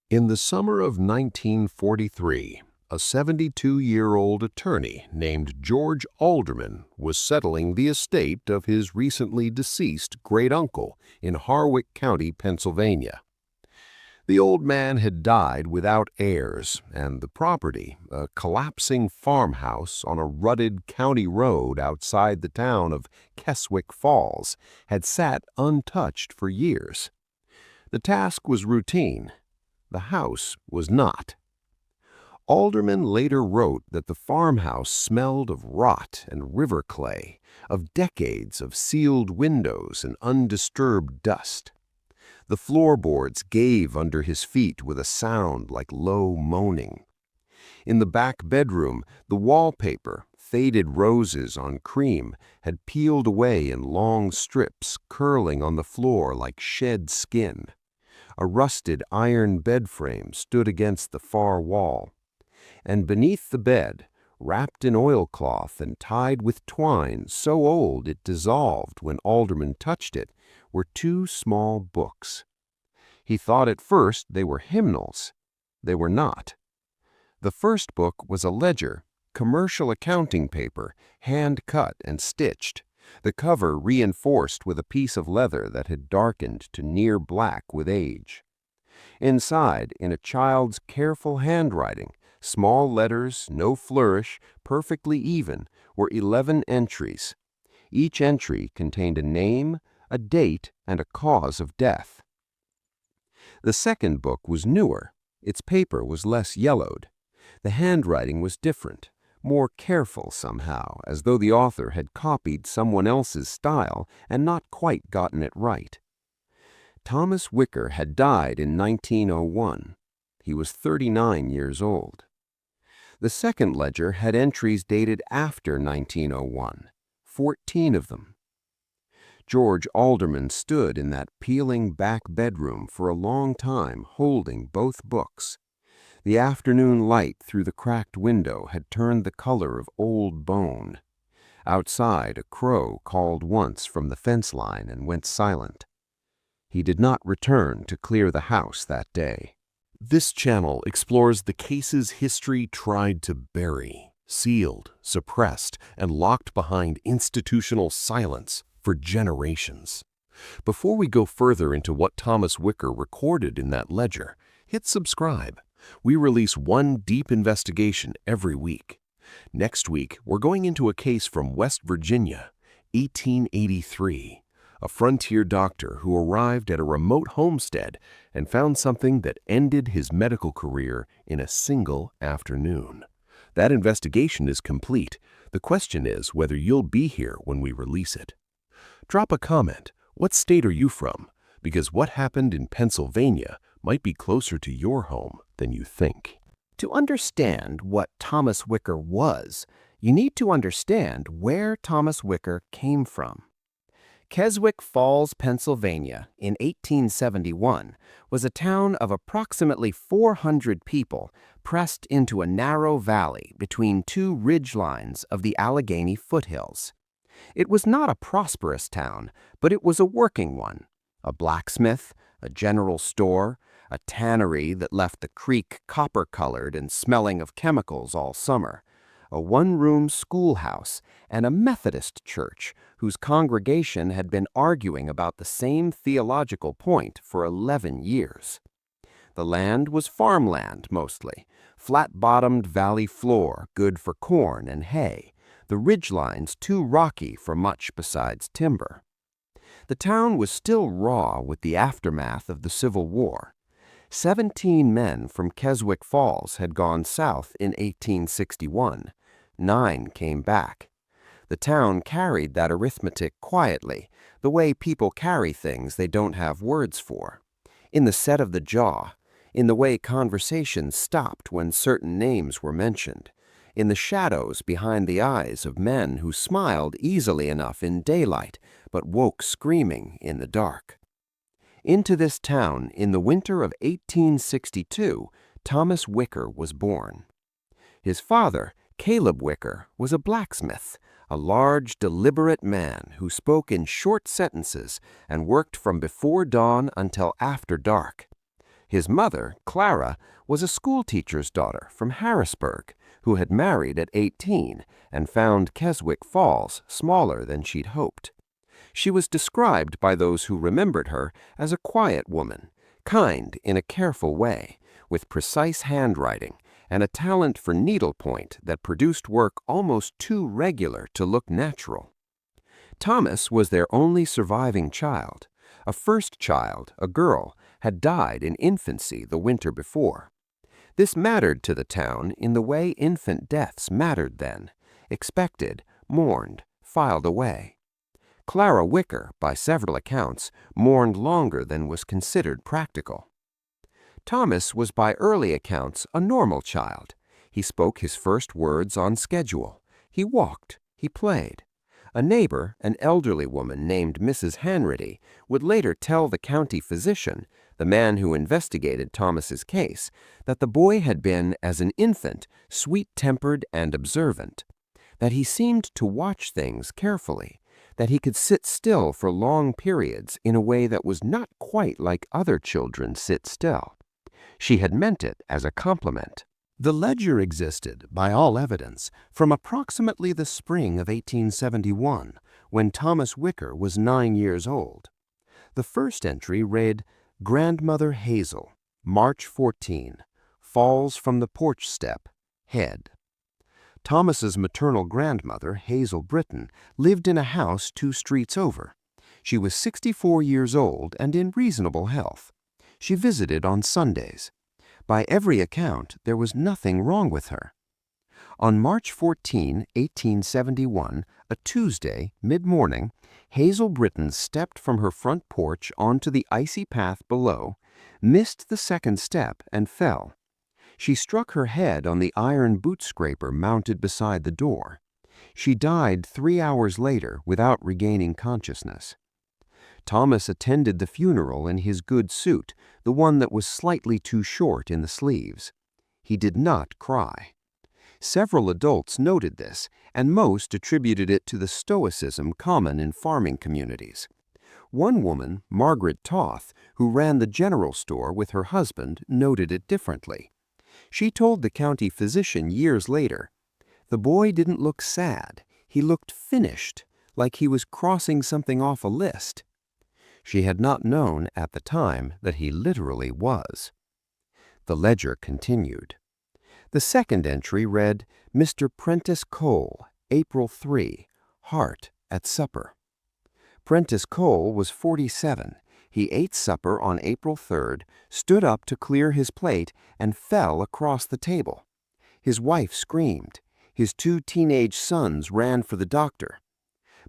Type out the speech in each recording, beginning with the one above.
In the summer of 1943, a 72-year-old attorney named George Alderman was settling the estate of his recently deceased great-uncle in Harwick County, Pennsylvania. The old man had died without heirs, and the property, a collapsing farmhouse on a rutted county road outside the town of Keswick Falls, had sat untouched for years. The task was routine. The house was not. Alderman later wrote that the farmhouse smelled of rot and river clay, of decades of sealed windows and undisturbed dust. The floorboards gave under his feet with a sound like low moaning. In the back bedroom, the wallpaper, faded roses on cream, had peeled away in long strips curling on the floor like shed skin. A rusted iron bed frame stood against the far wall, and beneath the bed, wrapped in oilcloth and tied with twine so old it dissolved when Alderman touched it, were two small books. He thought at first they were hymnals. They were not. The first book was a ledger, commercial accounting paper, hand-cut and stitched, the cover reinforced with a piece of leather that had darkened to near black with age. Inside, in a child's careful handwriting, small letters, no flourish, perfectly even, were 11 entries. Each entry contained a name, a date, and a cause of death. The second book was newer. Its paper was less yellowed. The handwriting was different, more careful somehow, as though the author had copied someone else's style and not quite gotten it right. Thomas Wicker had died in 1901. He was 39 years old. The second ledger had entries dated after 1901, 14 of them. George Alderman stood in that peeling back bedroom for a long time holding both books. The afternoon light through the cracked window had turned the color of old bone. Outside, a crow called once from the fence line and went silent. He did not return to clear the house that day. This channel explores the cases history tried to bury, sealed, suppressed, and locked behind institutional silence for generations. Before we go further into what Thomas Wicker recorded in that ledger, hit subscribe. We release one deep investigation every week. Next week, we're going into a case from West Virginia, 1883. A frontier doctor who arrived at a remote homestead and found something that ended his medical career in a single afternoon. That investigation is complete. The question is whether you'll be here when we release it. Drop a comment. What state are you from? Because what happened in Pennsylvania might be closer to your home than you think. To understand what Thomas Wicker was, you need to understand where Thomas Wicker came from. Keswick Falls, Pennsylvania, in 1871, was a town of approximately 400 people pressed into a narrow valley between two ridge lines of the Allegheny foothills. It was not a prosperous town, but it was a working one. A blacksmith, a general store, a tannery that left the creek copper-colored and smelling of chemicals all summer, a one-room schoolhouse, and a Methodist church whose congregation had been arguing about the same theological point for 11 years. The land was farmland mostly, flat-bottomed valley floor good for corn and hay, the ridgelines too rocky for much besides timber. The town was still raw with the aftermath of the Civil War. 17 men from Keswick Falls had gone south in 1861. 9 came back. The town carried that arithmetic quietly, the way people carry things they don't have words for. In the set of the jaw, in the way conversations stopped when certain names were mentioned, in the shadows behind the eyes of men who smiled easily enough in daylight but woke screaming in the dark. Into this town, in the winter of 1862, Thomas Wicker was born. His father, Caleb Wicker, was a blacksmith, a large, deliberate man who spoke in short sentences and worked from before dawn until after dark. His mother, Clara, was a schoolteacher's daughter from Harrisburg who had married at 18 and found Keswick Falls smaller than she'd hoped. She was described by those who remembered her as a quiet woman, kind in a careful way, with precise handwriting and a talent for needlepoint that produced work almost too regular to look natural. Thomas was their only surviving child. A first child, a girl, had died in infancy the winter before. This mattered to the town in the way infant deaths mattered then: expected, mourned, filed away. Clara Wicker, by several accounts, mourned longer than was considered practical. Thomas was by early accounts a normal child. He spoke his first words on schedule. He walked. He played. A neighbor, an elderly woman named Mrs. Hanratty, would later tell the county physician, the man who investigated Thomas's case, that the boy had been, as an infant, sweet-tempered and observant, that he seemed to watch things carefully, that he could sit still for long periods in a way that was not quite like other children sit still. She had meant it as a compliment. The ledger existed, by all evidence, from approximately the spring of 1871, when Thomas Wicker was 9 years old. The first entry read, "Grandmother Hazel, March 14, falls from the porch step, head." Thomas's maternal grandmother, Hazel Britton, lived in a house 2 streets over. She was 64 years old and in reasonable health. She visited on Sundays. By every account, there was nothing wrong with her. On March 14, 1871, a Tuesday, mid-morning, Hazel Britton stepped from her front porch onto the icy path below, missed the second step, and fell. She struck her head on the iron boot scraper mounted beside the door. She died 3 hours later without regaining consciousness. Thomas attended the funeral in his good suit, the one that was slightly too short in the sleeves. He did not cry. Several adults noted this, and most attributed it to the stoicism common in farming communities. One woman, Margaret Holt, who ran the general store with her husband, noted it differently. She told the county physician years later, "The boy didn't look sad. He looked finished, like he was crossing something off a list." She had not known at the time that he literally was. The ledger continued. The second entry read, "Mr. Prentice Cole, April 3, heart at supper." Prentice Cole was 47. He ate supper on April 3rd, stood up to clear his plate, and fell across the table. His wife screamed. His 2 teenage sons ran for the doctor.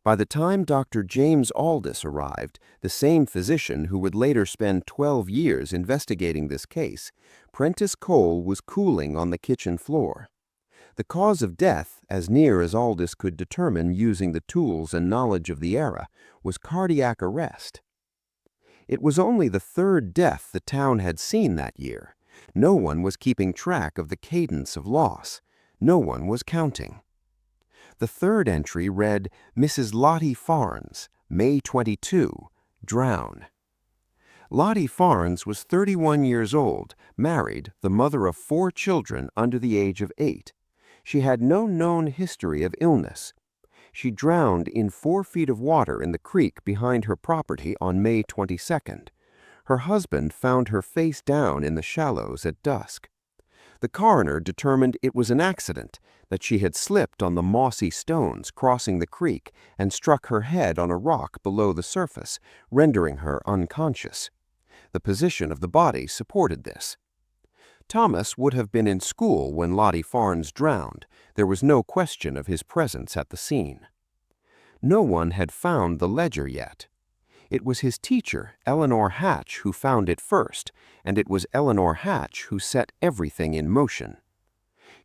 By the time Dr. James Aldis arrived, the same physician who would later spend 12 years investigating this case, Prentice Cole was cooling on the kitchen floor. The cause of death, as near as Aldis could determine using the tools and knowledge of the era, was cardiac arrest. It was only the 3rd death the town had seen that year. No one was keeping track of the cadence of loss. No one was counting. The third entry read, "Mrs. Lottie Farnes, May 22, drown." Lottie Farnes was 31 years old, married, the mother of 4 children under the age of 8. She had no known history of illness. She drowned in 4 feet of water in the creek behind her property on May 22nd. Her husband found her face down in the shallows at dusk. The coroner determined it was an accident, that she had slipped on the mossy stones crossing the creek and struck her head on a rock below the surface, rendering her unconscious. The position of the body supported this. Thomas would have been in school when Lottie Farnes drowned. There was no question of his presence at the scene. No one had found the ledger yet. It was his teacher, Eleanor Hatch, who found it first, and it was Eleanor Hatch who set everything in motion.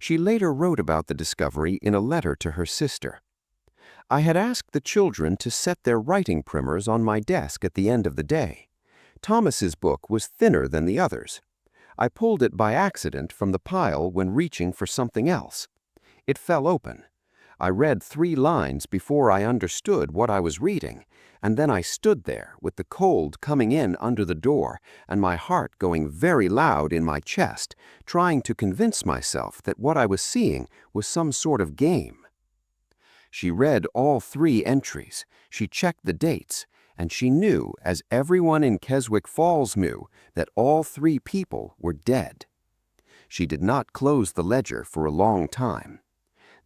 She later wrote about the discovery in a letter to her sister. "I had asked the children to set their writing primers on my desk at the end of the day. Thomas's book was thinner than the others. I pulled it by accident from the pile when reaching for something else. It fell open. I read 3 lines before I understood what I was reading, and then I stood there with the cold coming in under the door and my heart going very loud in my chest, trying to convince myself that what I was seeing was some sort of game. She read all 3 entries, she checked the dates, and she knew, as everyone in Keswick Falls knew, that all 3 people were dead. She did not close the ledger for a long time.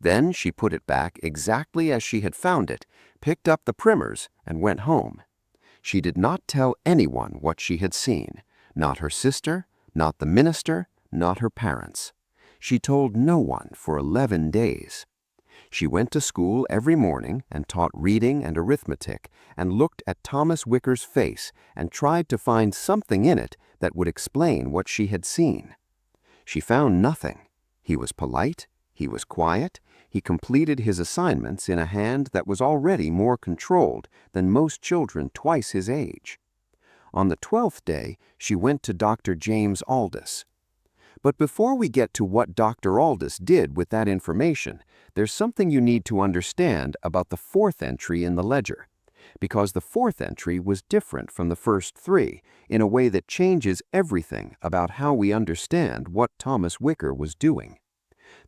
Then she put it back exactly as she had found it, picked up the primers, and went home. She did not tell anyone what she had seen, not her sister, not the minister, not her parents. She told no one for 11 days. She went to school every morning and taught reading and arithmetic and looked at Thomas Wicker's face and tried to find something in it that would explain what she had seen. She found nothing. He was polite, he was quiet, he completed his assignments in a hand that was already more controlled than most children twice his age. On the 12th day, she went to Dr. James Aldis. But before we get to what Dr. Aldis did with that information, there's something you need to understand about the 4th entry in the ledger, because the 4th entry was different from the first 3 in a way that changes everything about how we understand what Thomas Wicker was doing.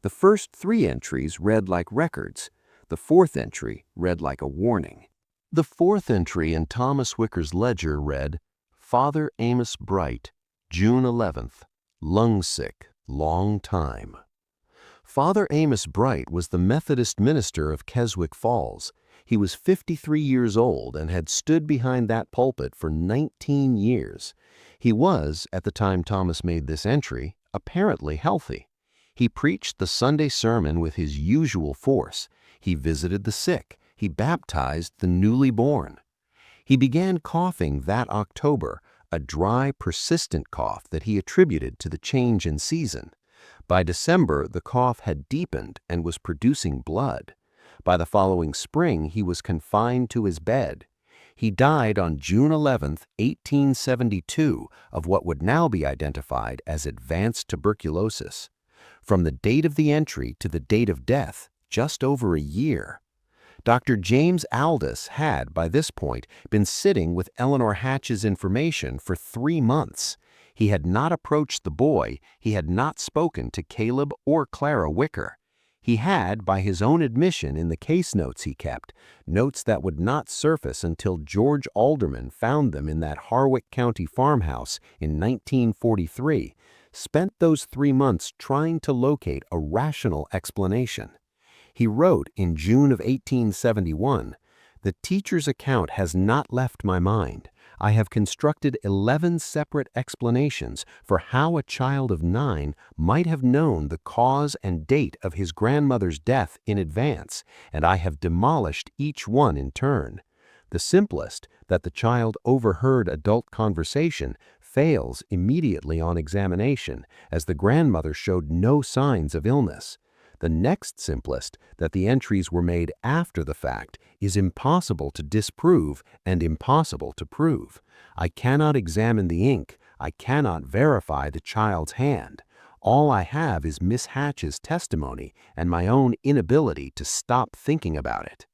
The first 3 entries read like records. The 4th entry read like a warning. The 4th entry in Thomas Wicker's ledger read, Father Amos Bright, June 11th, lung sick, long time. Father Amos Bright was the Methodist minister of Keswick Falls. He was 53 years old and had stood behind that pulpit for 19 years. He was, at the time Thomas made this entry, apparently healthy. He preached the Sunday sermon with his usual force. He visited the sick. He baptized the newly born. He began coughing that October, a dry, persistent cough that he attributed to the change in season. By December, the cough had deepened and was producing blood. By the following spring, he was confined to his bed. He died on June 11, 1872, of what would now be identified as advanced tuberculosis. From the date of the entry to the date of death, just over a year. Dr. James Aldis had, by this point, been sitting with Eleanor Hatch's information for 3 months. He had not approached the boy, he had not spoken to Caleb or Clara Wicker. He had, by his own admission in the case notes he kept, notes that would not surface until George Alderman found them in that Harwick County farmhouse in 1943, spent those 3 months trying to locate a rational explanation. He wrote in June of 1871, "The teacher's account has not left my mind. I have constructed 11 separate explanations for how a child of 9 might have known the cause and date of his grandmother's death in advance, and I have demolished each one in turn. The simplest, that the child overheard adult conversation, fails immediately on examination, as the grandmother showed no signs of illness. The next simplest, that the entries were made after the fact, is impossible to disprove and impossible to prove. I cannot examine the ink. I cannot verify the child's hand. All I have is Miss Hatch's testimony and my own inability to stop thinking about it."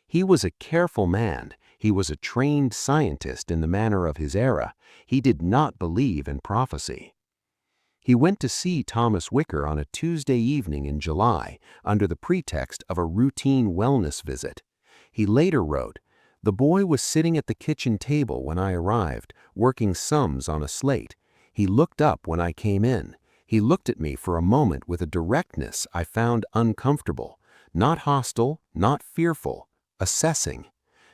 He was a careful man. He was a trained scientist in the manner of his era. He did not believe in prophecy. He went to see Thomas Wicker on a Tuesday evening in July under the pretext of a routine wellness visit. He later wrote, "The boy was sitting at the kitchen table when I arrived, working sums on a slate. He looked up when I came in. He looked at me for a moment with a directness I found uncomfortable, not hostile, not fearful, assessing.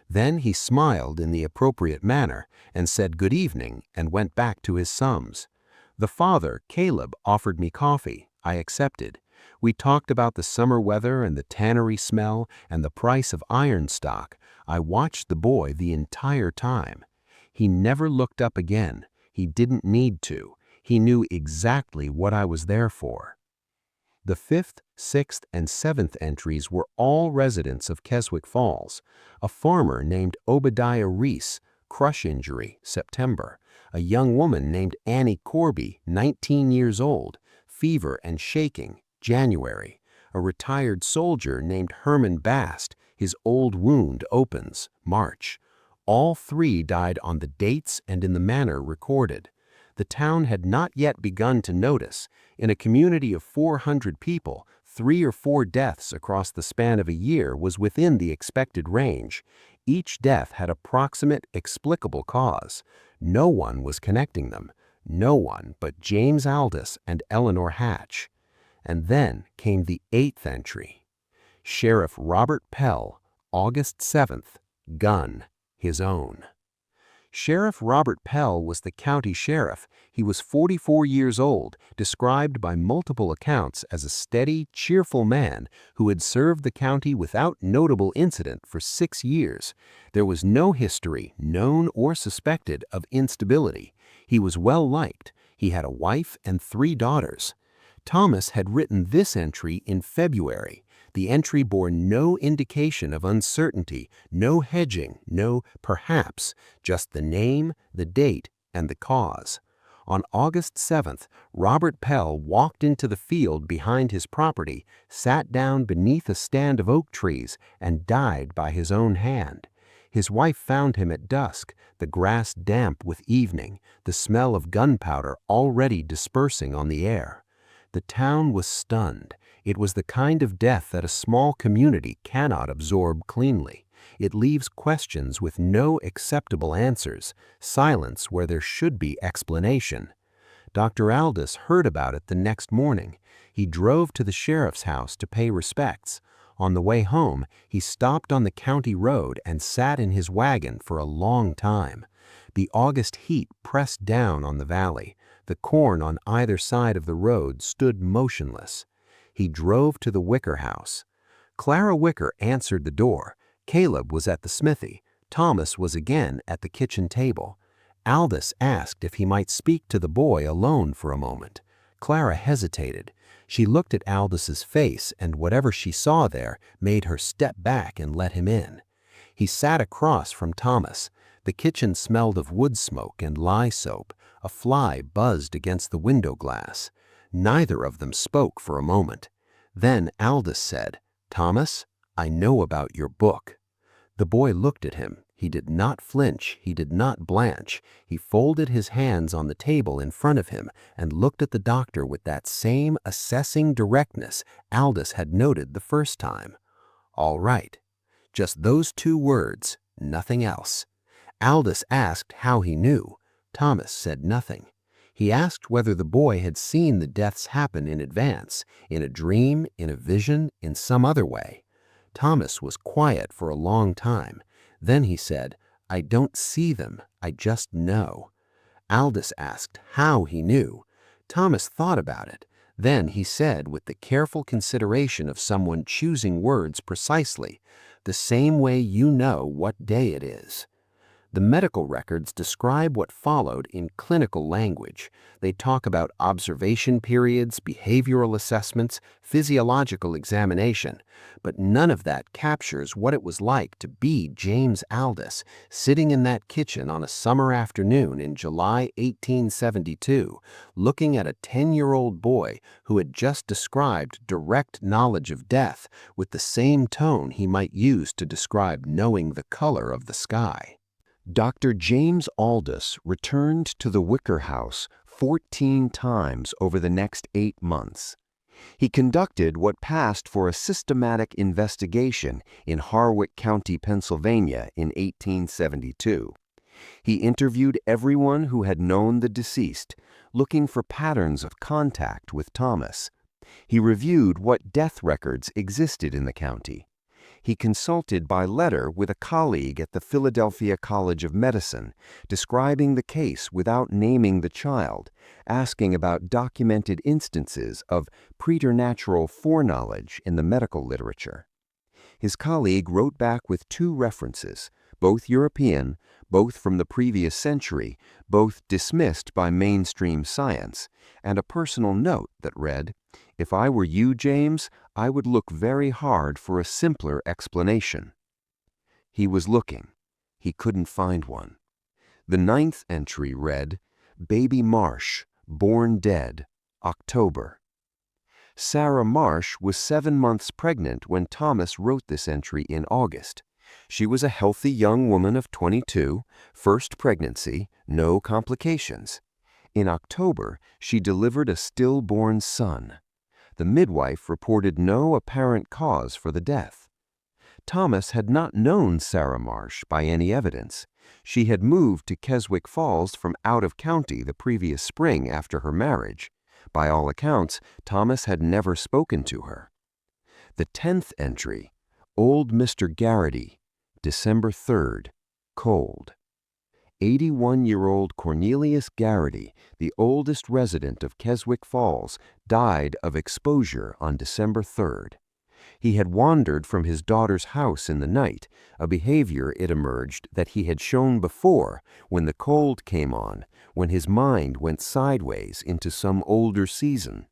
Then he smiled in the appropriate manner and said good evening and went back to his sums. The father, Caleb, offered me coffee. I accepted. We talked about the summer weather and the tannery smell and the price of iron stock. I watched the boy the entire time. He never looked up again. He didn't need to. He knew exactly what I was there for." The 5th, 6th, and 7th entries were all residents of Keswick Falls. A farmer named Obadiah Reese, crush injury, September. A young woman named Annie Corby, 19 years old, fever and shaking, January. A retired soldier named Herman Bast, his old wound opens, March. All three died on the dates and in the manner recorded. The town had not yet begun to notice. In a community of 400 people, 3 or 4 deaths across the span of a year was within the expected range. Each death had a proximate, explicable cause. No one was connecting them. No one but James Aldous and Eleanor Hatch. And then came the 8th entry. Sheriff Robert Pell, August 7th, gun, his own. Sheriff Robert Pell was the county sheriff. He was 44 years old, described by multiple accounts as a steady, cheerful man who had served the county without notable incident for 6 years. There was no history, known or suspected, of instability. He was well liked. He had a wife and 3 daughters. Thomas had written this entry in February. The entry bore no indication of uncertainty, no hedging, no perhaps, just the name, the date, and the cause. On August 7th, Robert Pell walked into the field behind his property, sat down beneath a stand of oak trees, and died by his own hand. His wife found him at dusk, the grass damp with evening, the smell of gunpowder already dispersing on the air. The town was stunned. It was the kind of death that a small community cannot absorb cleanly. It leaves questions with no acceptable answers, silence where there should be explanation. Dr. Aldous heard about it the next morning. He drove to the sheriff's house to pay respects. On the way home, he stopped on the county road and sat in his wagon for a long time. The August heat pressed down on the valley. The corn on either side of the road stood motionless. He drove to the Wicker house. Clara Wicker answered the door. Caleb was at the smithy. Thomas was again at the kitchen table. Aldous asked if he might speak to the boy alone for a moment. Clara hesitated. She looked at Aldous' face, and whatever she saw there made her step back and let him in. He sat across from Thomas. The kitchen smelled of wood smoke and lye soap. A fly buzzed against the window glass. Neither of them spoke for a moment. Then Aldous said, "Thomas, I know about your book." The boy looked at him. He did not flinch. He did not blanch. He folded his hands on the table in front of him and looked at the doctor with that same assessing directness Aldous had noted the first time. All right. Just those 2 words, nothing else. Aldous asked how he knew. Thomas said nothing. He asked whether the boy had seen the deaths happen in advance, in a dream, in a vision, in some other way. Thomas was quiet for a long time. Then he said, "I don't see them, I just know." Aldous asked how he knew. Thomas thought about it. Then he said, with the careful consideration of someone choosing words precisely, "The same way you know what day it is." The medical records describe what followed in clinical language. They talk about observation periods, behavioral assessments, physiological examination, but none of that captures what it was like to be James Aldous, sitting in that kitchen on a summer afternoon in July 1872, looking at a 10-year-old boy who had just described direct knowledge of death with the same tone he might use to describe knowing the color of the sky. Dr. James Aldous returned to the Wicker house 14 times over the next 8 months. He conducted what passed for a systematic investigation in Harwick County, Pennsylvania in 1872. He interviewed everyone who had known the deceased, looking for patterns of contact with Thomas. He reviewed what death records existed in the county. He consulted by letter with a colleague at the Philadelphia College of Medicine, describing the case without naming the child, asking about documented instances of preternatural foreknowledge in the medical literature. His colleague wrote back with 2 references, both European, both from the previous century, both dismissed by mainstream science, and a personal note that read, "If I were you, James, I would look very hard for a simpler explanation." He was looking. He couldn't find one. The 9th entry read, "Baby Marsh, born dead, October." Sarah Marsh was 7 months pregnant when Thomas wrote this entry in August. She was a healthy young woman of 22, first pregnancy, no complications. In October, she delivered a stillborn son. The midwife reported no apparent cause for the death. Thomas had not known Sarah Marsh by any evidence. She had moved to Keswick Falls from out of county the previous spring after her marriage. By all accounts, Thomas had never spoken to her. The 10th entry, Old Mr. Garrity, December 3rd, cold. 81-year-old Cornelius Garrity, the oldest resident of Keswick Falls, died of exposure on December 3rd. He had wandered from his daughter's house in the night, a behavior, it emerged, that he had shown before when the cold came on, when his mind went sideways into some older season.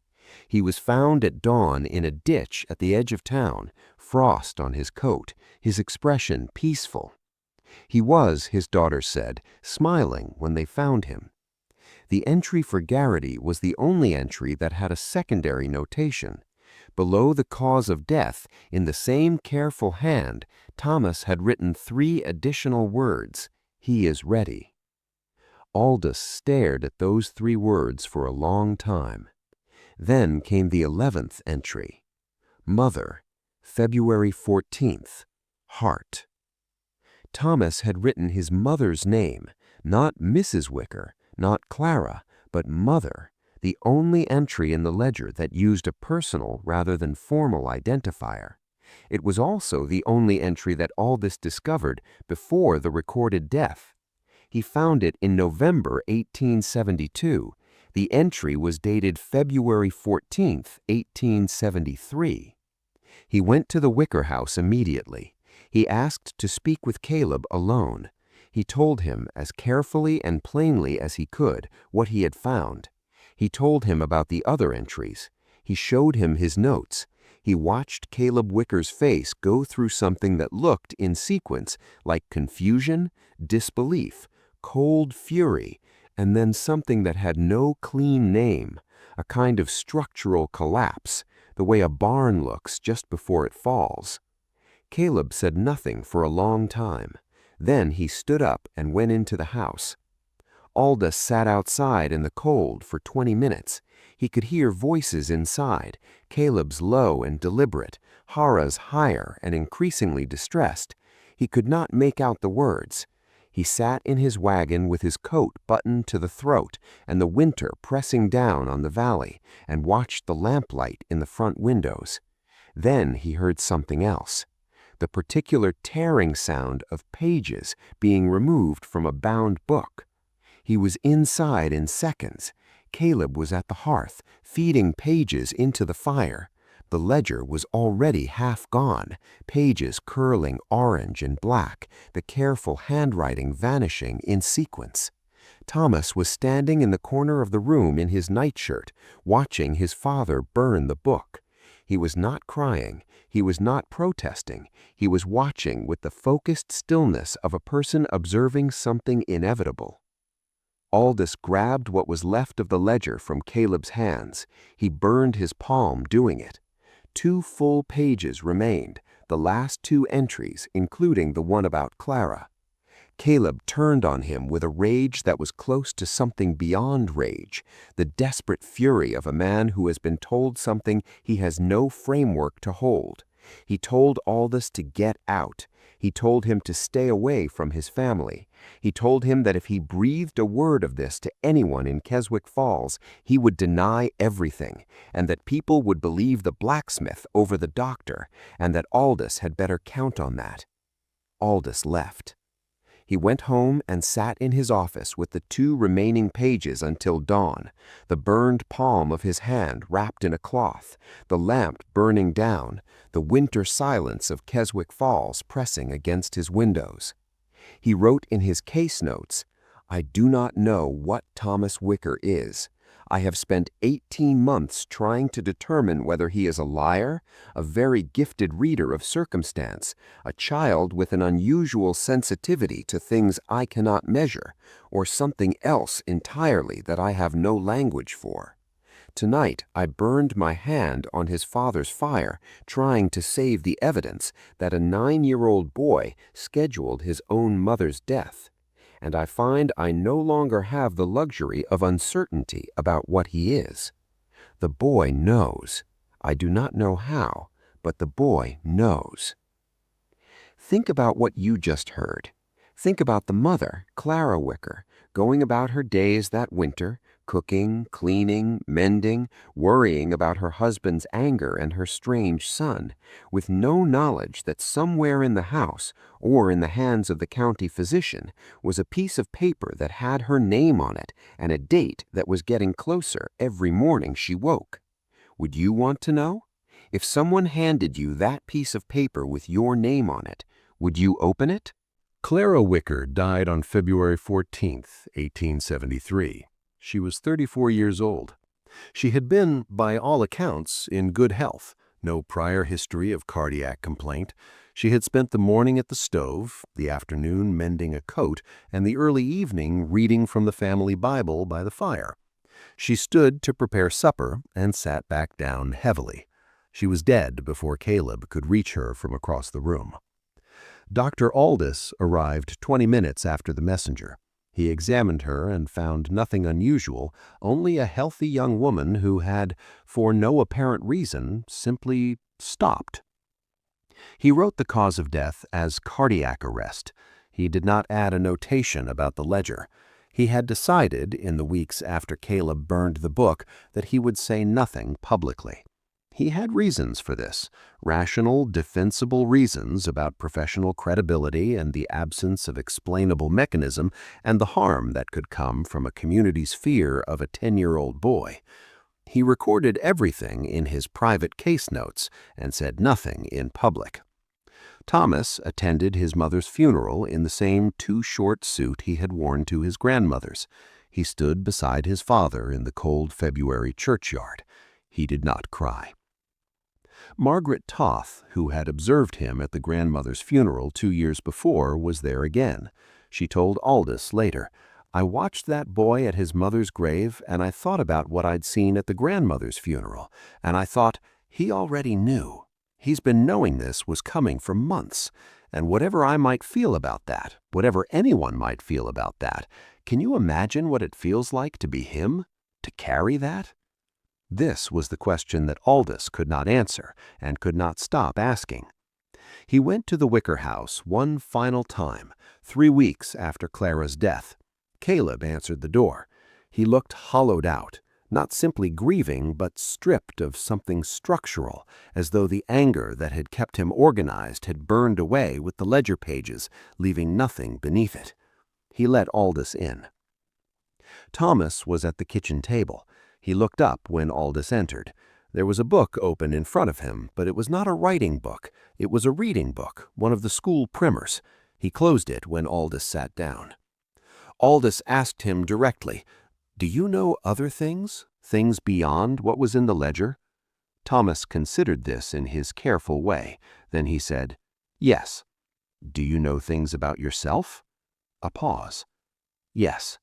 He was found at dawn in a ditch at the edge of town, frost on his coat, his expression peaceful. He was, his daughter said, smiling when they found him. The entry for Garrity was the only entry that had a secondary notation. Below the cause of death, in the same careful hand, Thomas had written 3 additional words, "He is ready." Aldous stared at those 3 words for a long time. Then came the 11th entry. Mother, February 14th, heart. Thomas had written his mother's name, not Mrs. Wicker, not Clara, but Mother, the only entry in the ledger that used a personal rather than formal identifier. It was also the only entry that Aldous discovered before the recorded death. He found it in November 1872. The entry was dated February 14th, 1873. He went to the Wicker house immediately. He asked to speak with Caleb alone. He told him as carefully and plainly as he could what he had found. He told him about the other entries. He showed him his notes. He watched Caleb Wicker's face go through something that looked, in sequence, like confusion, disbelief, cold fury, and then something that had no clean name, a kind of structural collapse, the way a barn looks just before it falls. Caleb said nothing for a long time. Then he stood up and went into the house. Aldous sat outside in the cold for 20 minutes. He could hear voices inside, Caleb's low and deliberate, Hara's higher and increasingly distressed. He could not make out the words. He sat in his wagon with his coat buttoned to the throat and the winter pressing down on the valley, and watched the lamplight in the front windows. Then he heard something else. The particular tearing sound of pages being removed from a bound book. He was inside in seconds. Caleb was at the hearth, feeding pages into the fire. The ledger was already half gone, pages curling orange and black, the careful handwriting vanishing in sequence. Thomas was standing in the corner of the room in his nightshirt, watching his father burn the book. He was not crying. He was not protesting. He was watching with the focused stillness of a person observing something inevitable. Aldous grabbed what was left of the ledger from Caleb's hands. He burned his palm doing it. 2 full pages remained, the last 2 entries, including the one about Clara. Caleb turned on him with a rage that was close to something beyond rage, the desperate fury of a man who has been told something he has no framework to hold. He told Aldous to get out. He told him to stay away from his family. He told him that if he breathed a word of this to anyone in Keswick Falls, he would deny everything, and that people would believe the blacksmith over the doctor, and that Aldous had better count on that. Aldous left. He went home and sat in his office with the 2 remaining pages until dawn, the burned palm of his hand wrapped in a cloth, the lamp burning down, the winter silence of Keswick Falls pressing against his windows. He wrote in his case notes, "I do not know what Thomas Wicker is. I have spent 18 months trying to determine whether he is a liar, a very gifted reader of circumstance, a child with an unusual sensitivity to things I cannot measure, or something else entirely that I have no language for. Tonight I burned my hand on his father's fire, trying to save the evidence that a 9-year-old boy scheduled his own mother's death. And I find I no longer have the luxury of uncertainty about what he is. The boy knows. I do not know how, but the boy knows. Think about what you just heard. Think about the mother, Clara Wicker, going about her days that winter, cooking, cleaning, mending, worrying about her husband's anger and her strange son, with no knowledge that somewhere in the house or in the hands of the county physician was a piece of paper that had her name on it and a date that was getting closer every morning she woke. Would you want to know? If someone handed you that piece of paper with your name on it, would you open it? Clara Wicker died on February 14, 1873. She was 34 years old. She had been, by all accounts, in good health, no prior history of cardiac complaint. She had spent the morning at the stove, the afternoon mending a coat, and the early evening reading from the family Bible by the fire. She stood to prepare supper and sat back down heavily. She was dead before Caleb could reach her from across the room. Dr. Aldis arrived 20 minutes after the messenger. He examined her and found nothing unusual, only a healthy young woman who had, for no apparent reason, simply stopped. He wrote the cause of death as cardiac arrest. He did not add a notation about the ledger. He had decided, in the weeks after Caleb burned the book, that he would say nothing publicly. He had reasons for this, rational, defensible reasons about professional credibility and the absence of explainable mechanism and the harm that could come from a community's fear of a 10-year-old boy. He recorded everything in his private case notes and said nothing in public. Thomas attended his mother's funeral in the same too-short suit he had worn to his grandmother's. He stood beside his father in the cold February churchyard. He did not cry. Margaret Toth, who had observed him at the grandmother's funeral 2 years before, was there again. She told Aldis later, "I watched that boy at his mother's grave, and I thought about what I'd seen at the grandmother's funeral, and I thought, he already knew. He's been knowing this was coming for months, and whatever I might feel about that, whatever anyone might feel about that, can you imagine what it feels like to be him? To carry that?" This was the question that Aldis could not answer and could not stop asking. He went to the Wicker house one final time, 3 weeks after Clara's death. Caleb answered the door. He looked hollowed out, not simply grieving, but stripped of something structural, as though the anger that had kept him organized had burned away with the ledger pages, leaving nothing beneath it. He let Aldis in. Thomas was at the kitchen table. He looked up when Aldis entered. There was a book open in front of him, but it was not a writing book. It was a reading book, one of the school primers. He closed it when Aldis sat down. Aldis asked him directly, "Do you know other things? Things beyond what was in the ledger?" Thomas considered this in his careful way. Then he said, "Yes." "Do you know things about yourself?" A pause. "Yes."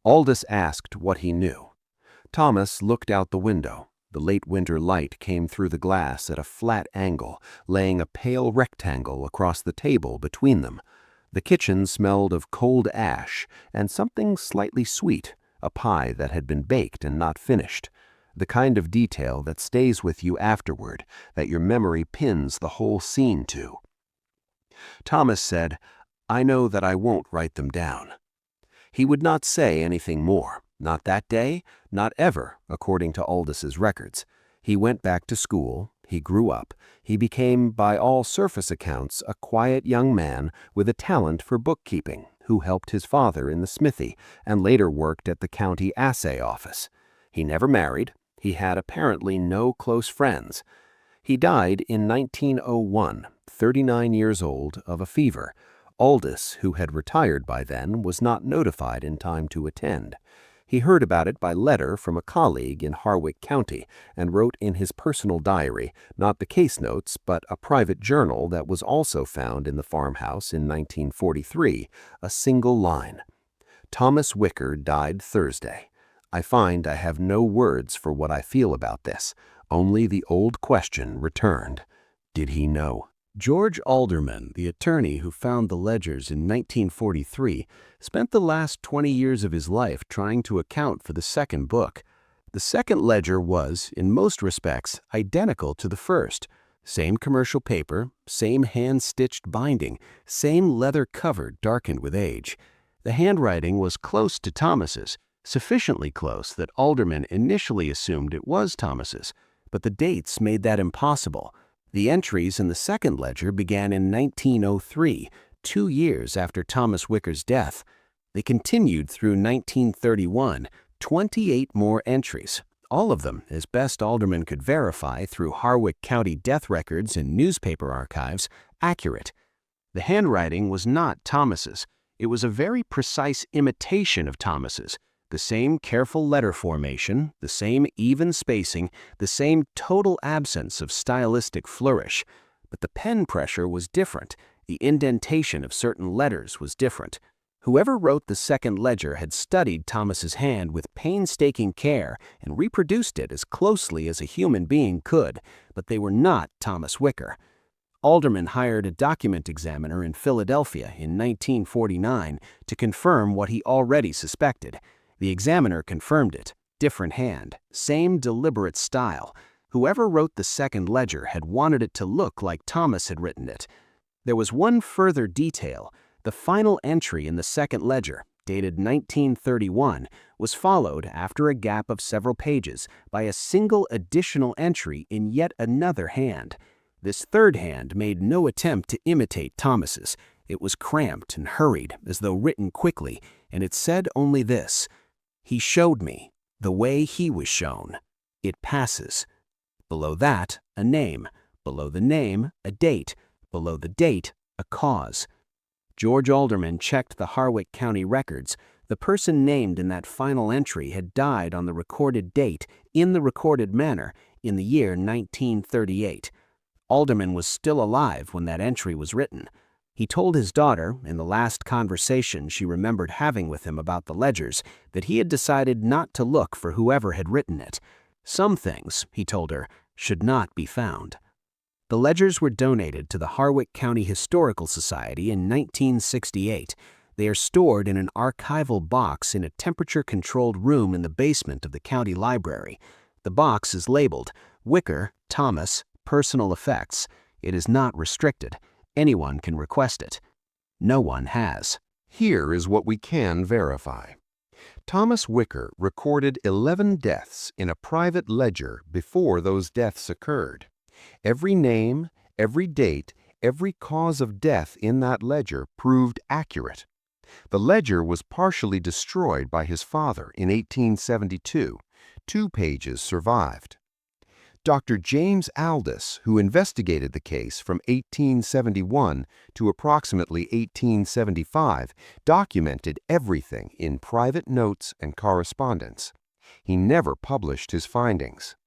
Aldis asked what he knew. Thomas looked out the window. The late winter light came through the glass at a flat angle, laying a pale rectangle across the table between them. The kitchen smelled of cold ash and something slightly sweet, a pie that had been baked and not finished. The kind of detail that stays with you afterward, that your memory pins the whole scene to. Thomas said, "I know that I won't write them down." He would not say anything more. Not that day, not ever, according to Aldis's records. He went back to school, he grew up, he became, by all surface accounts, a quiet young man with a talent for bookkeeping, who helped his father in the smithy and later worked at the county assay office. He never married. He had apparently no close friends. He died in 1901, 39 years old, of a fever. Aldis, who had retired by then, was not notified in time to attend. He heard about it by letter from a colleague in Harwick County and wrote in his personal diary, not the case notes, but a private journal that was also found in the farmhouse in 1943, a single line. "Thomas Wicker died Thursday. I find I have no words for what I feel about this. Only the old question returned. Did he know? George Alderman, the attorney who found the ledgers in 1943, spent the last 20 years of his life trying to account for the second book. The second ledger was, in most respects, identical to the first. Same commercial paper, same hand-stitched binding, same leather cover darkened with age. The handwriting was close to Thomas's, sufficiently close that Alderman initially assumed it was Thomas's, but the dates made that impossible. The entries in the second ledger began in 1903, 2 years after Thomas Wicker's death. They continued through 1931, 28 more entries, all of them, as best Alderman could verify through Harwick County death records and newspaper archives, accurate. The handwriting was not Thomas's. It was a very precise imitation of Thomas's. The same careful letter formation, the same even spacing, the same total absence of stylistic flourish. But the pen pressure was different. The indentation of certain letters was different. Whoever wrote the second ledger had studied Thomas's hand with painstaking care and reproduced it as closely as a human being could, but they were not Thomas Wicker. Alderman hired a document examiner in Philadelphia in 1949 to confirm what he already suspected. The examiner confirmed it. Different hand, same deliberate style. Whoever wrote the second ledger had wanted it to look like Thomas had written it. There was one further detail. The final entry in the second ledger, dated 1931, was followed, after a gap of several pages, by a single additional entry in yet another hand. This third hand made no attempt to imitate Thomas's. It was cramped and hurried, as though written quickly, and it said only this: "He showed me the way he was shown. It passes." Below that, a name. Below the name, a date. Below the date, a cause. George Alderman checked the Harwick County records. The person named in that final entry had died on the recorded date, in the recorded manner, in the year 1938. Alderman was still alive when that entry was written. He told his daughter, in the last conversation she remembered having with him about the ledgers, that he had decided not to look for whoever had written it. Some things, he told her, should not be found. The ledgers were donated to the Harwick County Historical Society in 1968. They are stored in an archival box in a temperature-controlled room in the basement of the county library. The box is labeled Wicker, Thomas, Personal Effects. It is not restricted. Anyone can request it. No one has. Here is what we can verify. Thomas Wicker recorded 11 deaths in a private ledger before those deaths occurred. Every name, every date, every cause of death in that ledger proved accurate. The ledger was partially destroyed by his father in 1872. 2 pages survived. Dr. James Aldis, who investigated the case from 1871 to approximately 1875, documented everything in private notes and correspondence. He never published his findings.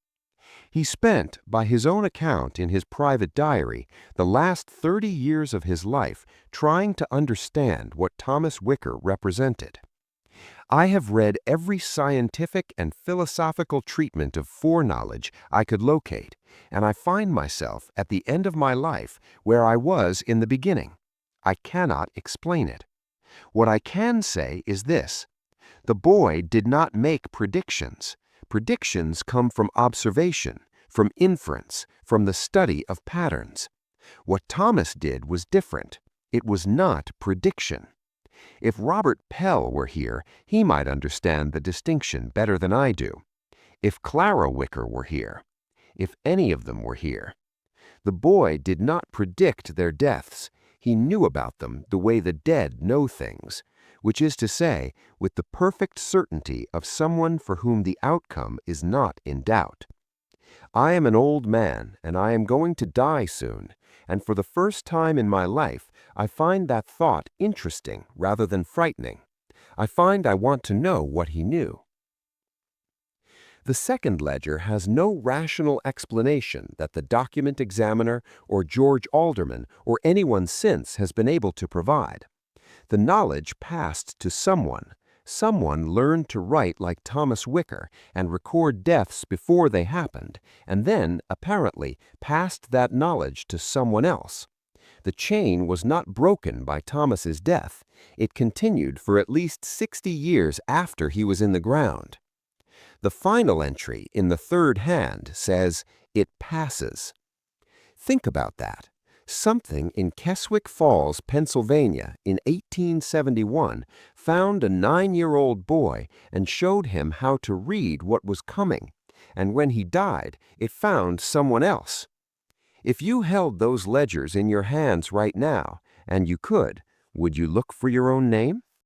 He spent, by his own account in his private diary, the last 30 years of his life trying to understand what Thomas Wicker represented. I have read every scientific and philosophical treatment of foreknowledge I could locate, and I find myself at the end of my life where I was in the beginning. I cannot explain it. What I can say is this: the boy did not make predictions. Predictions come from observation, from inference, from the study of patterns. What Thomas did was different. It was not prediction. If Robert Pell were here, he might understand the distinction better than I do. If Clara Wicker were here, if any of them were here. The boy did not predict their deaths. He knew about them the way the dead know things, which is to say, with the perfect certainty of someone for whom the outcome is not in doubt. I am an old man, and I am going to die soon, and for the first time in my life, I find that thought interesting rather than frightening. I find I want to know what he knew. The second ledger has no rational explanation that the document examiner or George Alderman or anyone since has been able to provide. The knowledge passed to someone, Someone learned to write like Thomas Wicker and record deaths before they happened, and then, apparently, passed that knowledge to someone else. The chain was not broken by Thomas's death. It continued for at least 60 years after he was in the ground. The final entry in the third hand says, "It passes." Think about that. Something in Keswick Falls, Pennsylvania, in 1871 found a 9-year-old boy and showed him how to read what was coming. And when he died, it found someone else. If you held those ledgers in your hands right now, and you could, would you look for your own name?